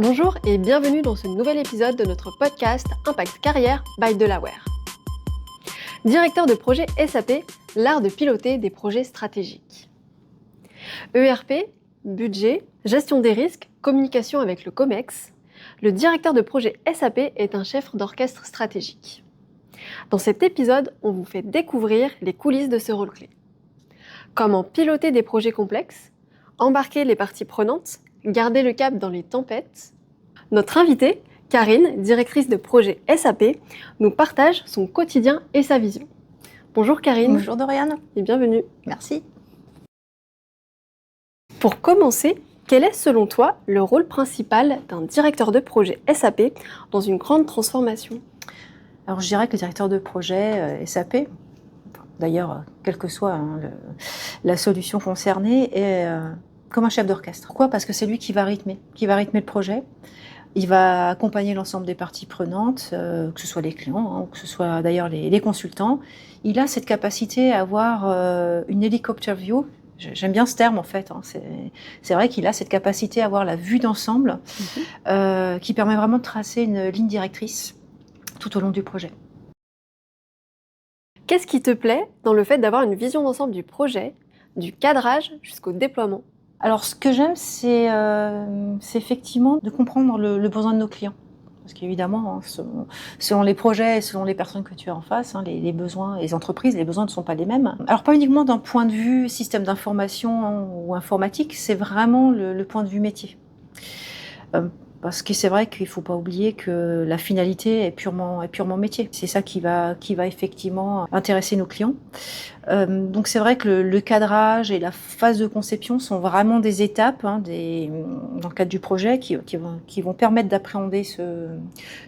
Bonjour et bienvenue dans ce nouvel épisode de notre podcast Impact Carrière by Delaware. Directeur de projet SAP, l'art de piloter des projets stratégiques. ERP, budget, gestion des risques, communication avec le COMEX, le directeur de projet SAP est un chef d'orchestre stratégique. Dans cet épisode, on vous fait découvrir les coulisses de ce rôle clé. Comment piloter des projets complexes, embarquer les parties prenantes, garder le cap dans les tempêtes. Notre invitée, Karine, directrice de projet SAP, nous partage son quotidien et sa vision. Bonjour Karine. Bonjour Doriane. Et bienvenue. Merci. Pour commencer, quel est selon toi le rôle principal d'un directeur de projet SAP dans une grande transformation ? Alors je dirais que le directeur de projet SAP, d'ailleurs quelle que soit la solution concernée, est comme un chef d'orchestre. Pourquoi ? Parce que c'est lui qui va rythmer le projet. Il va accompagner l'ensemble des parties prenantes, que ce soit les clients, ou que ce soit d'ailleurs les consultants. Il a cette capacité à avoir une helicopter view. J'aime bien ce terme en fait. C'est vrai qu'il a cette capacité à avoir la vue d'ensemble qui permet vraiment de tracer une ligne directrice tout au long du projet. Qu'est-ce qui te plaît dans le fait d'avoir une vision d'ensemble du projet, du cadrage jusqu'au déploiement ? Alors, ce que j'aime, c'est effectivement de comprendre le besoin de nos clients. Parce qu'évidemment, selon les projets et selon les personnes que tu as en face, les besoins, les entreprises, les besoins ne sont pas les mêmes. Alors, pas uniquement d'un point de vue système d'information ou informatique, c'est vraiment le point de vue métier. Parce que c'est vrai qu'il ne faut pas oublier que la finalité est purement métier. C'est ça qui va effectivement intéresser nos clients. Donc c'est vrai que le cadrage et la phase de conception sont vraiment des étapes dans le cadre du projet qui vont permettre d'appréhender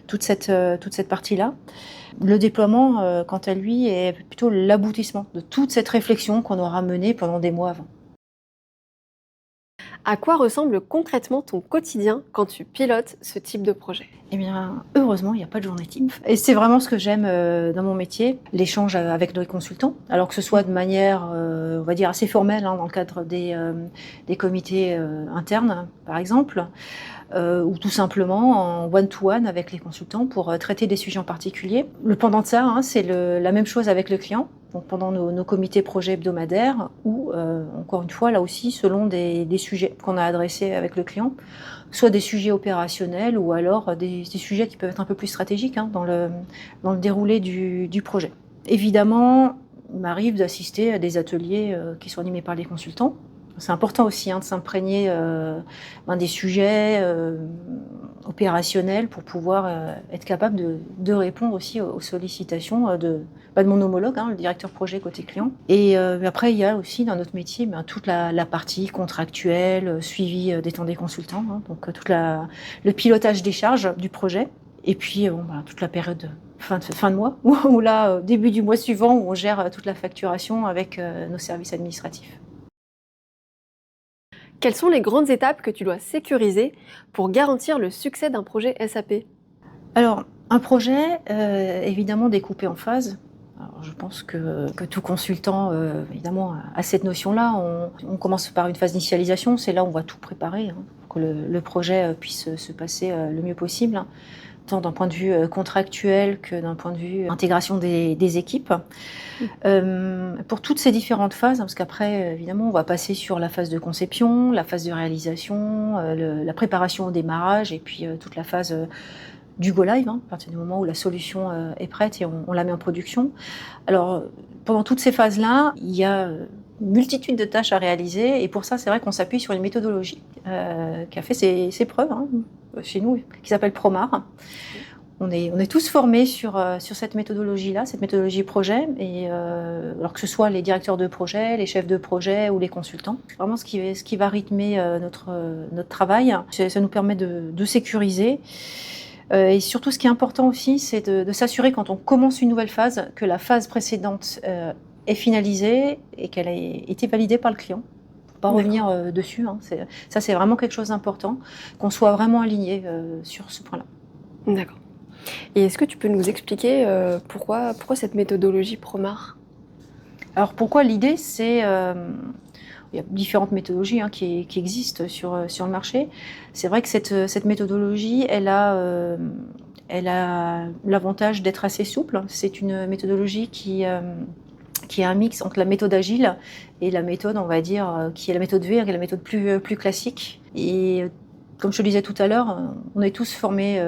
toute cette partie-là. Le déploiement, quant à lui, est plutôt l'aboutissement de toute cette réflexion qu'on aura menée pendant des mois avant. À quoi ressemble concrètement ton quotidien quand tu pilotes ce type de projet ? Eh bien, heureusement, il n'y a pas de journée type. Et c'est vraiment ce que j'aime dans mon métier, l'échange avec nos consultants. Alors que ce soit de manière, on va dire, assez formelle, dans le cadre des comités internes, par exemple, ou tout simplement en one-to-one avec les consultants pour traiter des sujets en particulier. Le pendant de ça, c'est la même chose avec le client. Donc pendant nos comités projets hebdomadaires ou, encore une fois, là aussi, selon des sujets qu'on a adressés avec le client, soit des sujets opérationnels ou alors des sujets qui peuvent être un peu plus stratégiques dans le déroulé du projet. Évidemment, il m'arrive d'assister à des ateliers qui sont animés par les consultants. C'est important aussi de s'imprégner des sujets opérationnels pour pouvoir être capable de répondre aussi aux sollicitations de mon homologue, le directeur projet côté client. Et après, il y a aussi dans notre métier toute la partie contractuelle, suivi des temps des consultants, donc le pilotage des charges du projet. Et puis toute la période fin de mois, ou là, début du mois suivant, où on gère toute la facturation avec nos services administratifs. Quelles sont les grandes étapes que tu dois sécuriser pour garantir le succès d'un projet SAP ? Alors, un projet, évidemment découpé en phases. Alors, je pense que tout consultant, évidemment, a cette notion-là. On commence par une phase d'initialisation, c'est là où on va tout préparer pour que le projet puisse se passer le mieux possible, tant d'un point de vue contractuel que d'un point de vue intégration des équipes. Pour toutes ces différentes phases, parce qu'après, évidemment, on va passer sur la phase de conception, la phase de réalisation, la préparation au démarrage, et puis toute la phase du go live, à partir du moment où la solution est prête et on la met en production. Alors, pendant toutes ces phases-là, il y a une multitude de tâches à réaliser, et pour ça, c'est vrai qu'on s'appuie sur une méthodologie qui a fait ses preuves chez nous, qui s'appelle PROMAR. On est tous formés sur cette méthodologie-là, cette méthodologie projet, et alors que ce soit les directeurs de projet, les chefs de projet ou les consultants. Vraiment, ce qui va rythmer notre travail, ça nous permet de sécuriser. Et surtout, ce qui est important aussi, c'est de s'assurer quand on commence une nouvelle phase, que la phase précédente est finalisée et qu'elle a été validée par le client. Pas revenir dessus. Ça, c'est vraiment quelque chose d'important, qu'on soit vraiment aligné sur ce point-là. D'accord. Et est-ce que tu peux nous expliquer pourquoi cette méthodologie PROMAR ? Alors pourquoi l'idée, c'est Il y a différentes méthodologies qui existent sur le marché. C'est vrai que cette méthodologie, elle a l'avantage d'être assez souple. C'est une méthodologie qui est un mix entre la méthode agile et la méthode, on va dire, qui est la méthode V, qui est la méthode plus classique. Et comme je te le disais tout à l'heure, on est tous formés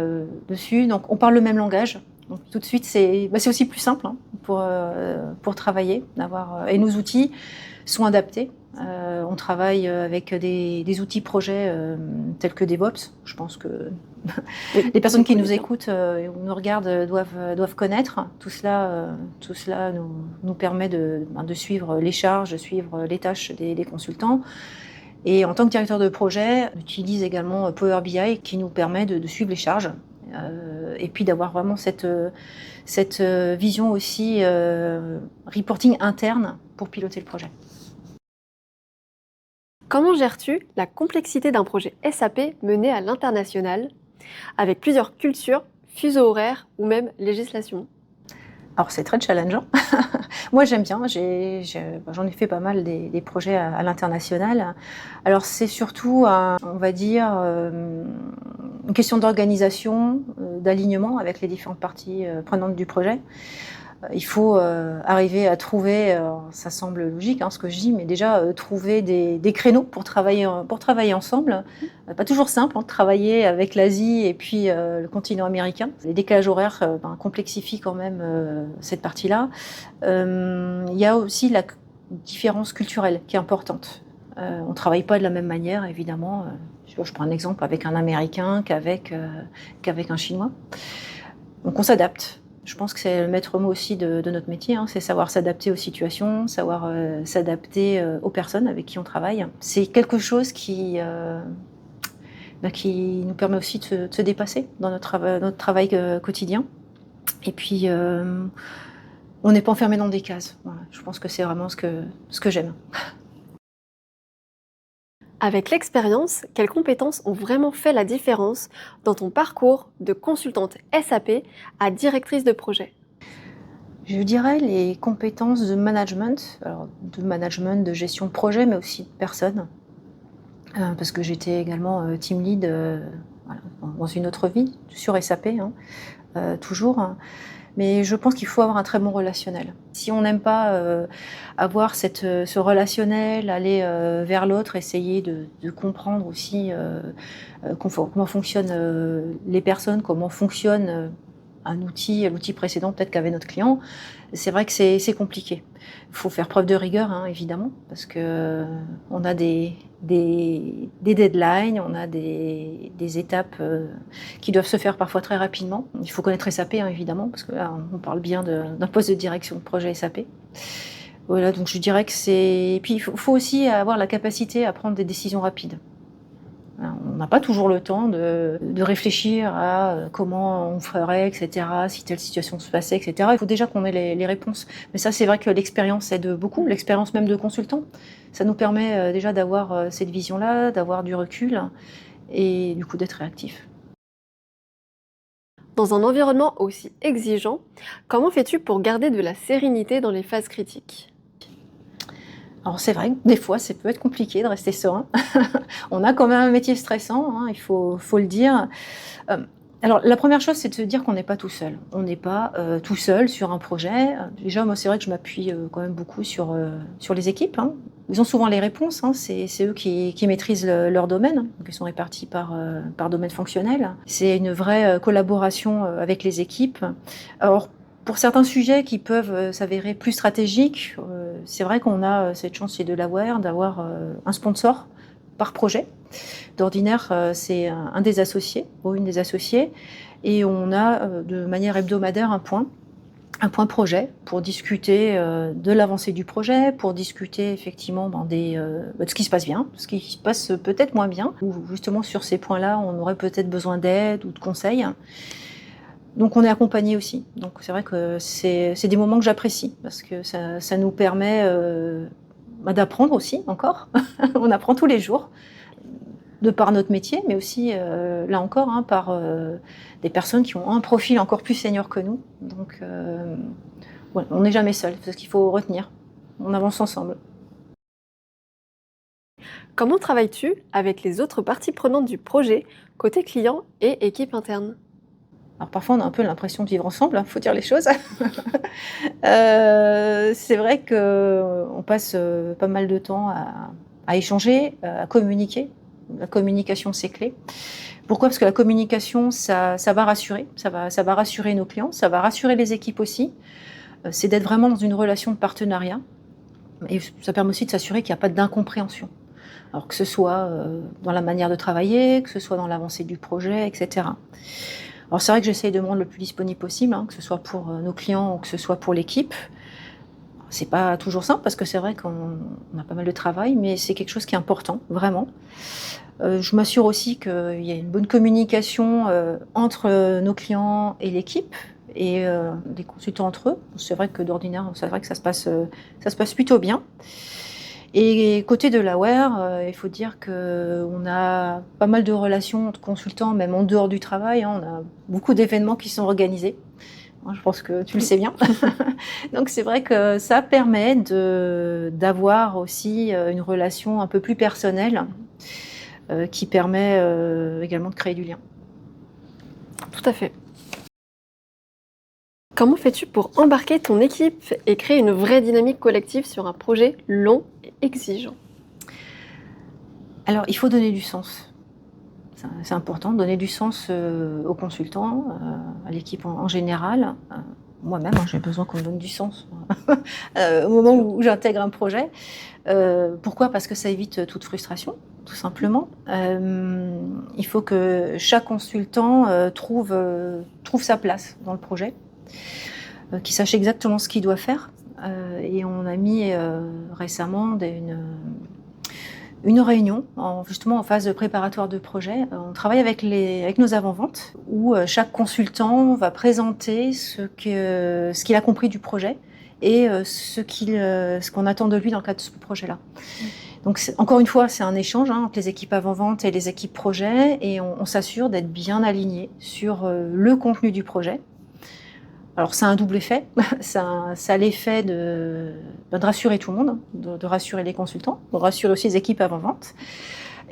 dessus, donc on parle le même langage. Donc tout de suite, c'est aussi plus simple pour travailler. Et nos outils sont adaptés. On travaille avec des outils projets tels que DevOps. Je pense que les personnes qui nous écoutent ou nous regardent doivent connaître. Tout cela nous permet de suivre les charges, de suivre les tâches des consultants. Et en tant que directeur de projet, on utilise également Power BI qui nous permet de suivre les charges et puis d'avoir vraiment cette vision aussi reporting interne pour piloter le projet. Comment gères-tu la complexité d'un projet SAP mené à l'international, avec plusieurs cultures, fuseaux horaires ou même législation? Alors c'est très challengeant. Moi j'aime bien, j'en ai fait pas mal des projets à l'international. Alors c'est surtout, on va dire, une question d'organisation, d'alignement avec les différentes parties prenantes du projet. Il faut arriver à trouver, ça semble logique ce que je dis, mais déjà trouver des créneaux pour travailler ensemble. Pas toujours simple de travailler avec l'Asie et puis le continent américain. Les décalages horaires complexifient quand même cette partie-là. Il y a aussi la différence culturelle qui est importante. On ne travaille pas de la même manière, évidemment. Je prends un exemple avec un Américain qu'avec un Chinois. Donc on s'adapte. Je pense que c'est le maître mot aussi de notre métier, c'est savoir s'adapter aux situations, savoir s'adapter aux personnes avec qui on travaille. C'est quelque chose qui nous permet aussi de se dépasser dans notre travail quotidien. Et puis, on n'est pas enfermé dans des cases. Voilà. Je pense que c'est vraiment ce que j'aime. Avec l'expérience, quelles compétences ont vraiment fait la différence dans ton parcours de consultante SAP à directrice de projet? Je dirais les compétences de management, de gestion de projet, mais aussi de personnes. Parce que j'étais également team lead dans une autre vie, sur SAP, toujours. Mais je pense qu'il faut avoir un très bon relationnel. Si on n'aime pas avoir ce relationnel, aller vers l'autre, essayer de comprendre aussi comment fonctionnent les personnes, comment fonctionne l'outil précédent peut-être qu'avait notre client, c'est vrai que c'est compliqué. Il faut faire preuve de rigueur, évidemment, parce que on a des deadlines, on a des étapes qui doivent se faire parfois très rapidement. Il faut connaître SAP, évidemment, parce que là, on parle bien d'un poste de direction de projet SAP. Voilà, donc je dirais que c'est... Et puis, il faut aussi avoir la capacité à prendre des décisions rapides. On n'a pas toujours le temps de réfléchir à comment on ferait, etc., si telle situation se passait, etc. Il faut déjà qu'on ait les réponses. Mais ça, c'est vrai que l'expérience aide beaucoup, l'expérience même de consultant. Ça nous permet déjà d'avoir cette vision-là, d'avoir du recul et du coup d'être réactif. Dans un environnement aussi exigeant, comment fais-tu pour garder de la sérénité dans les phases critiques? Alors c'est vrai que des fois, ça peut être compliqué de rester serein. On a quand même un métier stressant, il faut le dire. Alors la première chose, c'est de se dire qu'on n'est pas tout seul. On n'est pas tout seul sur un projet. Déjà, moi, c'est vrai que je m'appuie quand même beaucoup sur les équipes. Ils ont souvent les réponses. C'est eux qui maîtrisent leur domaine. Donc ils sont répartis par domaine fonctionnel. C'est une vraie collaboration avec les équipes. Alors, pour certains sujets qui peuvent s'avérer plus stratégiques, c'est vrai qu'on a cette chance chez Delaware d'avoir un sponsor par projet. D'ordinaire, c'est un des associés ou une des associées, et on a de manière hebdomadaire un point projet pour discuter de l'avancée du projet, pour discuter effectivement de ce qui se passe bien, de ce qui se passe peut-être moins bien, ou justement sur ces points-là, on aurait peut-être besoin d'aide ou de conseils. Donc on est accompagné aussi. Donc c'est vrai que c'est des moments que j'apprécie parce que ça nous permet d'apprendre aussi encore. On apprend tous les jours de par notre métier, mais aussi là encore par des personnes qui ont un profil encore plus senior que nous. Donc on n'est jamais seul, c'est ce qu'il faut retenir. On avance ensemble. Comment travailles-tu avec les autres parties prenantes du projet, côté client et équipe interne? Alors parfois, on a un peu l'impression de vivre ensemble, il faut dire les choses. C'est vrai qu'on passe, pas mal de temps à échanger, à communiquer. La communication, c'est clé. Pourquoi? Parce que la communication, ça va rassurer, ça va rassurer nos clients, ça va rassurer les équipes aussi. C'est d'être vraiment dans une relation de partenariat et ça permet aussi de s'assurer qu'il n'y a pas d'incompréhension. Alors que ce soit, dans la manière de travailler, que ce soit dans l'avancée du projet, et cetera. Alors c'est vrai que j'essaye de me rendre le plus disponible possible, que ce soit pour, nos clients ou que ce soit pour l'équipe. C'est pas toujours simple parce que c'est vrai qu'on a pas mal de travail, mais c'est quelque chose qui est important, vraiment. Je m'assure aussi qu'il y a une bonne communication, entre, nos clients et l'équipe et les consultants entre eux. C'est vrai que d'ordinaire, c'est vrai que ça se passe plutôt bien. Et côté Delaware, il faut dire qu'on a pas mal de relations entre consultants, même en dehors du travail, On a beaucoup d'événements qui sont organisés. Moi, je pense que tu le sais bien. Donc c'est vrai que ça permet d'avoir aussi, une relation un peu plus personnelle, qui permet, également de créer du lien. Tout à fait. Comment fais-tu pour embarquer ton équipe et créer une vraie dynamique collective sur un projet long et exigeant? Alors il faut donner du sens. C'est important, donner du sens, aux consultants, à l'équipe en général. Moi-même, j'ai besoin qu'on me donne du sens, au moment où j'intègre un projet. Pourquoi? Parce que ça évite toute frustration, tout simplement. Il faut que chaque consultant, trouve sa place dans le projet, qu'il sache exactement ce qu'il doit faire. Et on a mis, récemment une réunion, justement en phase préparatoire de projet. On travaille avec nos avant-ventes, où chaque consultant va présenter ce qu'il a compris du projet et ce qu'on attend de lui dans le cadre de ce projet-là. Donc encore une fois, c'est un échange entre les équipes avant-vente et les équipes projet, et on s'assure d'être bien alignés sur le contenu du projet. Alors ça a un double effet, ça a l'effet de rassurer tout le monde, de rassurer les consultants, de rassurer aussi les équipes avant-vente.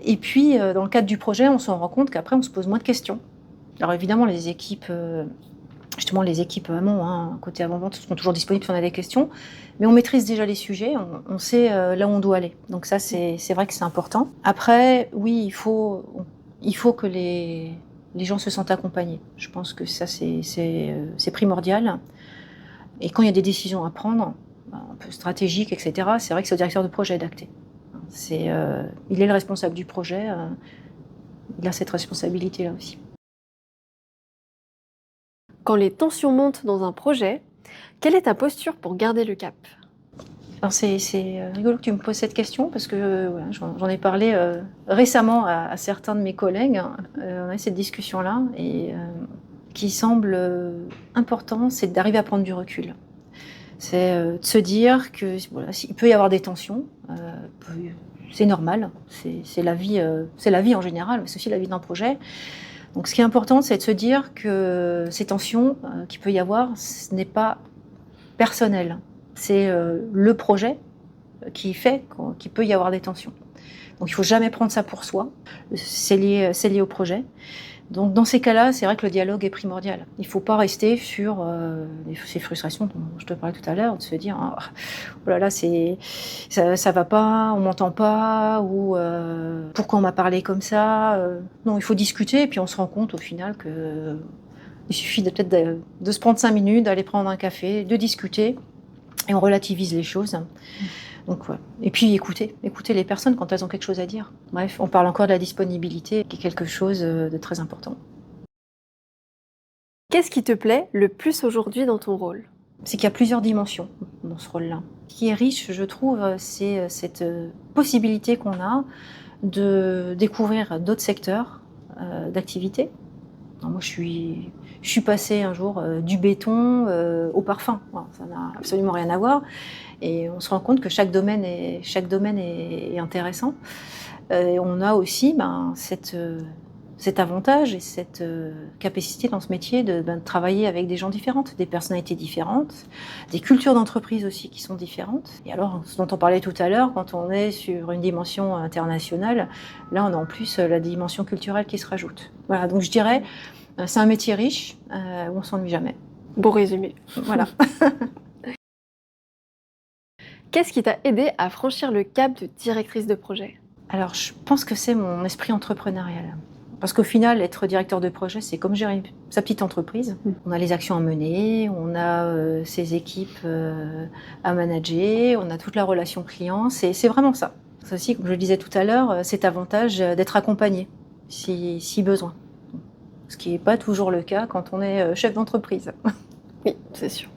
Et puis dans le cadre du projet, on se rend compte qu'après on se pose moins de questions. Alors évidemment les équipes, justement les équipes amont, côté avant-vente, seront toujours disponibles si on a des questions, mais on maîtrise déjà les sujets, on sait là où on doit aller. Donc ça c'est vrai que c'est important. Après oui, il faut que les gens se sentent accompagnés. Je pense que ça, c'est primordial. Et quand il y a des décisions à prendre, un peu stratégiques, etc., c'est vrai que c'est au directeur de projet d'acter. Il est le responsable du projet, il a cette responsabilité-là aussi. Quand les tensions montent dans un projet, quelle est ta posture pour garder le cap? Alors c'est rigolo que tu me poses cette question parce que voilà, j'en ai parlé récemment à certains de mes collègues. On a eu cette discussion-là et qui semble important, c'est d'arriver à prendre du recul. C'est de se dire que voilà, il peut y avoir des tensions, c'est normal, c'est la vie en général, mais c'est aussi la vie d'un projet. Donc ce qui est important, c'est de se dire que ces tensions qu'il peut y avoir, ce n'est pas personnel. C'est le projet qui fait qu'il peut y avoir des tensions. Donc il ne faut jamais prendre ça pour soi, c'est lié au projet. Donc dans ces cas-là, c'est vrai que le dialogue est primordial. Il ne faut pas rester sur ces frustrations dont je te parlais tout à l'heure, de se dire oh là là, ça va pas, on m'entend pas, ou pourquoi on m'a parlé comme ça. Non, il faut discuter et puis on se rend compte au final que il suffit peut-être de se prendre 5 minutes, d'aller prendre un café, de discuter et on relativise les choses. Donc, ouais. Et puis écouter les personnes quand elles ont quelque chose à dire. Bref, on parle encore de la disponibilité, qui est quelque chose de très important. Qu'est-ce qui te plaît le plus aujourd'hui dans ton rôle? C'est qu'il y a plusieurs dimensions dans ce rôle-là. Ce qui est riche, je trouve, c'est cette possibilité qu'on a de découvrir d'autres secteurs d'activité. Moi, je suis passée un jour du béton au parfum. Voilà, ça n'a absolument rien à voir. Et on se rend compte que chaque domaine est intéressant. Et on a aussi cette cet avantage et cette capacité dans ce métier de travailler avec des gens différents, des personnalités différentes, des cultures d'entreprise aussi qui sont différentes. Et alors, ce dont on parlait tout à l'heure, quand on est sur une dimension internationale, là on a en plus la dimension culturelle qui se rajoute. Voilà, donc je dirais, c'est un métier riche où on s'ennuie jamais. Beau résumé. Voilà. Qu'est-ce qui t'a aidé à franchir le cap de directrice de projet? Alors, je pense que c'est mon esprit entrepreneurial. Parce qu'au final, être directeur de projet, c'est comme gérer sa petite entreprise. On a les actions à mener, on a ses équipes à manager, on a toute la relation client. C'est vraiment ça. C'est aussi, comme je le disais tout à l'heure, cet avantage d'être accompagné, si besoin. Ce qui n'est pas toujours le cas quand on est chef d'entreprise. Oui, c'est sûr.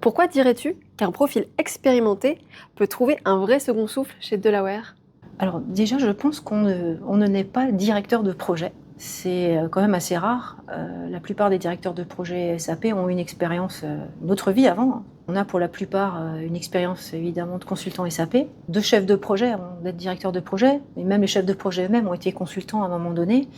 Pourquoi dirais-tu qu'un profil expérimenté peut trouver un vrai second souffle chez Delaware? Alors déjà, je pense qu'on ne naît pas directeur de projet. C'est quand même assez rare. La plupart des directeurs de projet SAP ont une expérience, une autre vie avant. On a pour la plupart une expérience évidemment de consultant SAP, de chefs de projet avant d'être directeur de projet, mais même les chefs de projet eux-mêmes ont été consultants à un moment donné.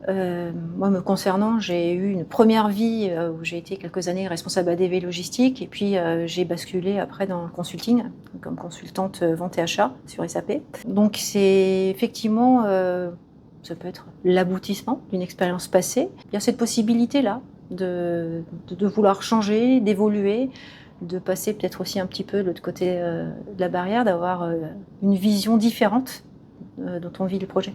Moi, me concernant, j'ai eu une première vie où j'ai été quelques années responsable ADV logistique et puis j'ai basculé après dans le consulting comme consultante vente et achat sur SAP. Donc c'est effectivement, ça peut être l'aboutissement d'une expérience passée. Il y a cette possibilité-là de vouloir changer, d'évoluer, de passer peut-être aussi un petit peu de l'autre côté de la barrière, d'avoir une vision différente dont on vit le projet.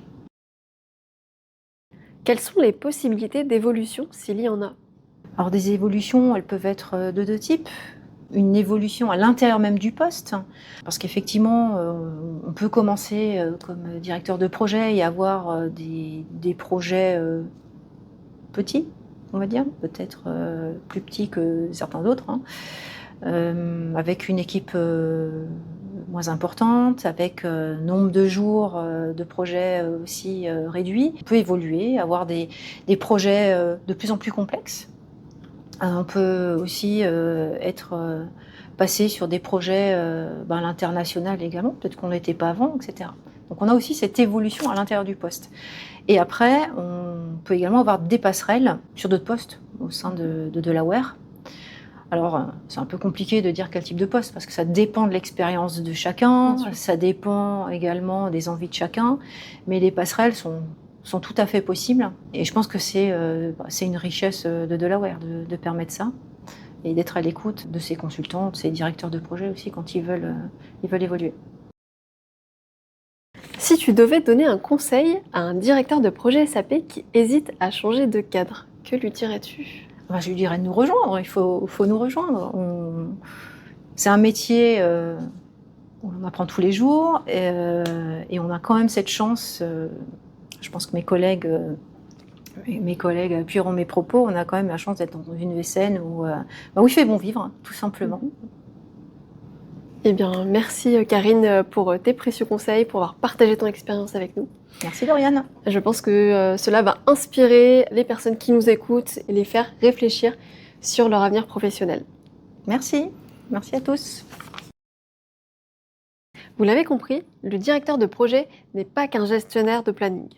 Quelles sont les possibilités d'évolution s'il y en a? Alors des évolutions, elles peuvent être de deux types. Une évolution à l'intérieur même du poste, parce qu'effectivement, on peut commencer comme directeur de projet et avoir des projets petits, on va dire, peut-être plus petits que certains d'autres, avec une équipe moins importante, avec nombre de jours de projets aussi réduits. On peut évoluer, avoir des projets de plus en plus complexes. On peut aussi être passé sur des projets à l'international également, peut-être qu'on n'était pas avant, etc. Donc on a aussi cette évolution à l'intérieur du poste. Et après, on peut également avoir des passerelles sur d'autres postes au sein de Delaware. Alors, c'est un peu compliqué de dire quel type de poste, parce que ça dépend de l'expérience de chacun, ça dépend également des envies de chacun, mais les passerelles sont tout à fait possibles. Et je pense que c'est une richesse de Delaware de permettre ça, et d'être à l'écoute de ses consultants, de ses directeurs de projet aussi, quand ils veulent évoluer. Si tu devais donner un conseil à un directeur de projet SAP qui hésite à changer de cadre, que lui dirais-tu? Je lui dirais de nous rejoindre, il faut nous rejoindre. C'est un métier où on apprend tous les jours et on a quand même cette chance, je pense que mes collègues appuieront mes propos, on a quand même la chance d'être dans une ESN où il fait bon vivre, tout simplement. Eh bien, merci Karine pour tes précieux conseils, pour avoir partagé ton expérience avec nous. Merci Lauriane. Je pense que cela va inspirer les personnes qui nous écoutent et les faire réfléchir sur leur avenir professionnel. Merci à tous. Vous l'avez compris, le directeur de projet n'est pas qu'un gestionnaire de planning.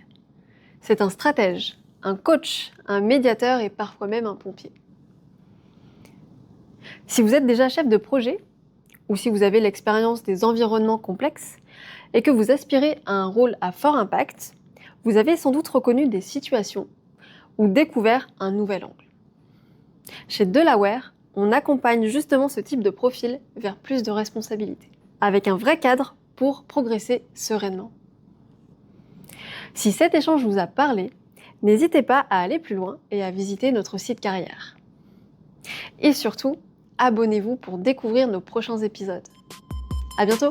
C'est un stratège, un coach, un médiateur et parfois même un pompier. Si vous êtes déjà chef de projet, ou si vous avez l'expérience des environnements complexes, et que vous aspirez à un rôle à fort impact, vous avez sans doute reconnu des situations ou découvert un nouvel angle. Chez Delaware, on accompagne justement ce type de profil vers plus de responsabilités, avec un vrai cadre pour progresser sereinement. Si cet échange vous a parlé, n'hésitez pas à aller plus loin et à visiter notre site carrière. Et surtout, abonnez-vous pour découvrir nos prochains épisodes. À bientôt!